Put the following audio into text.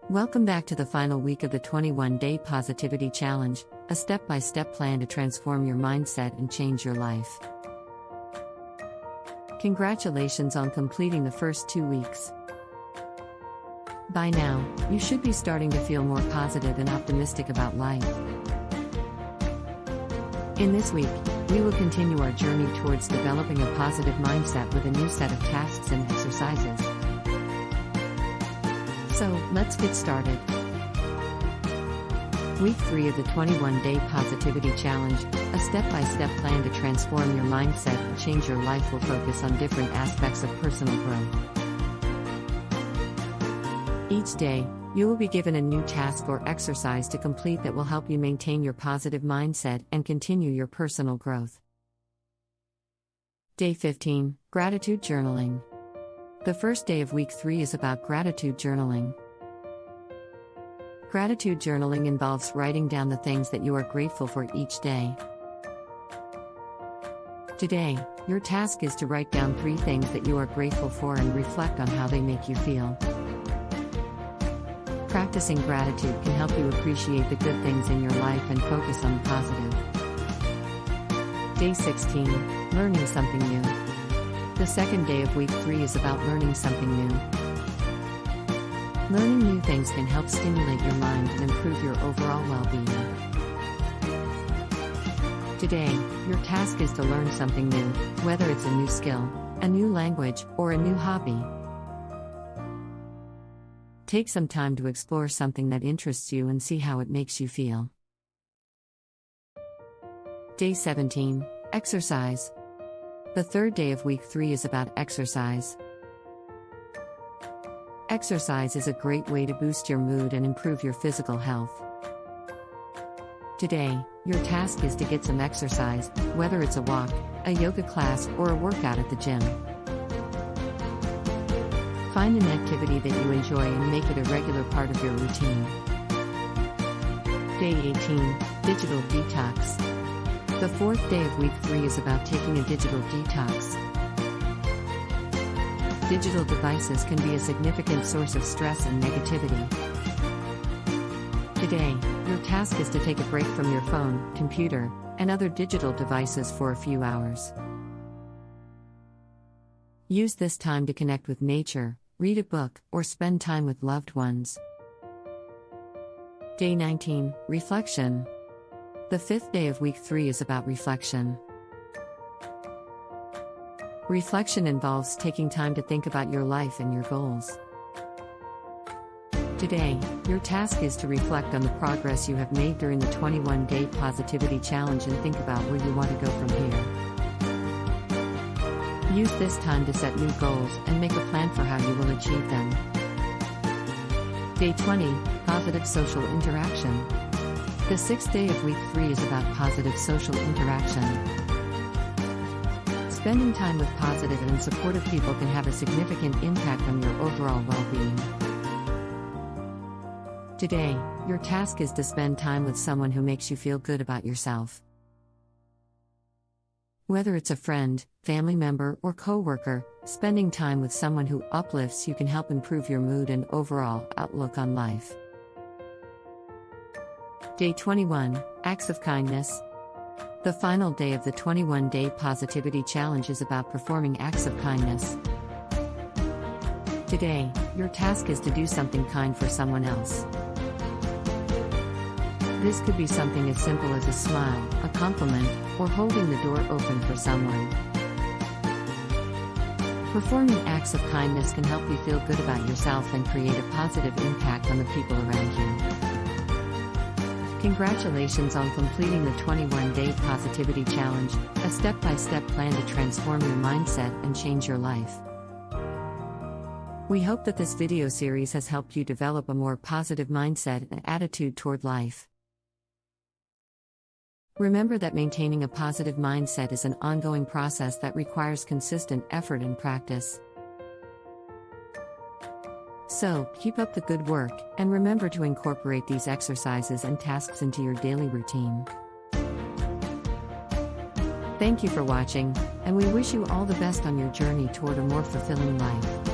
Welcome back to the final week of the 21-Day Positivity Challenge, a step-by-step plan to transform your mindset and change your life. Congratulations on completing the first 2 weeks. By now, you should be starting to feel more positive and optimistic about life. In this week, we will continue our journey towards developing a positive mindset with a new set of tasks and exercises. So, let's get started. Week 3 of the 21-Day Positivity Challenge, a step-by-step plan to transform your mindset and change your life, will focus on different aspects of personal growth. Each day, you will be given a new task or exercise to complete that will help you maintain your positive mindset and continue your personal growth. Day 15, Gratitude Journaling. The first day of week 3 is about gratitude journaling. Gratitude journaling involves writing down the things that you are grateful for each day. Today, your task is to write down 3 things that you are grateful for and reflect on how they make you feel. Practicing gratitude can help you appreciate the good things in your life and focus on the positive. Day 16, Learning Something New. The second day of week 3 is about learning something new. Learning new things can help stimulate your mind and improve your overall well-being. Today, your task is to learn something new, whether it's a new skill, a new language, or a new hobby. Take some time to explore something that interests you and see how it makes you feel. Day 17, Exercise. The third day of week 3 is about exercise. Exercise is a great way to boost your mood and improve your physical health. Today, your task is to get some exercise, whether it's a walk, a yoga class, or a workout at the gym. Find an activity that you enjoy and make it a regular part of your routine. Day 18, Digital Detox. The fourth day of week 3 is about taking a digital detox. Digital devices can be a significant source of stress and negativity. Today, your task is to take a break from your phone, computer, and other digital devices for a few hours. Use this time to connect with nature, read a book, or spend time with loved ones. Day 19, Reflection. The fifth day of week 3 is about reflection. Reflection involves taking time to think about your life and your goals. Today, your task is to reflect on the progress you have made during the 21-Day Positivity Challenge and think about where you want to go from here. Use this time to set new goals and make a plan for how you will achieve them. Day 20, Positive Social Interaction. The 6th day of week 3 is about positive social interaction. Spending time with positive and supportive people can have a significant impact on your overall well-being. Today, your task is to spend time with someone who makes you feel good about yourself. Whether it's a friend, family member, or coworker, spending time with someone who uplifts you can help improve your mood and overall outlook on life. Day 21, Acts of Kindness. The final day of the 21-Day Positivity Challenge is about performing acts of kindness. Today, your task is to do something kind for someone else. This could be something as simple as a smile, a compliment, or holding the door open for someone. Performing acts of kindness can help you feel good about yourself and create a positive impact on the people around you. Congratulations on completing the 21-Day Positivity Challenge, a step-by-step plan to transform your mindset and change your life. We hope that this video series has helped you develop a more positive mindset and attitude toward life. Remember that maintaining a positive mindset is an ongoing process that requires consistent effort and practice. So, keep up the good work, and remember to incorporate these exercises and tasks into your daily routine. Thank you for watching, and we wish you all the best on your journey toward a more fulfilling life.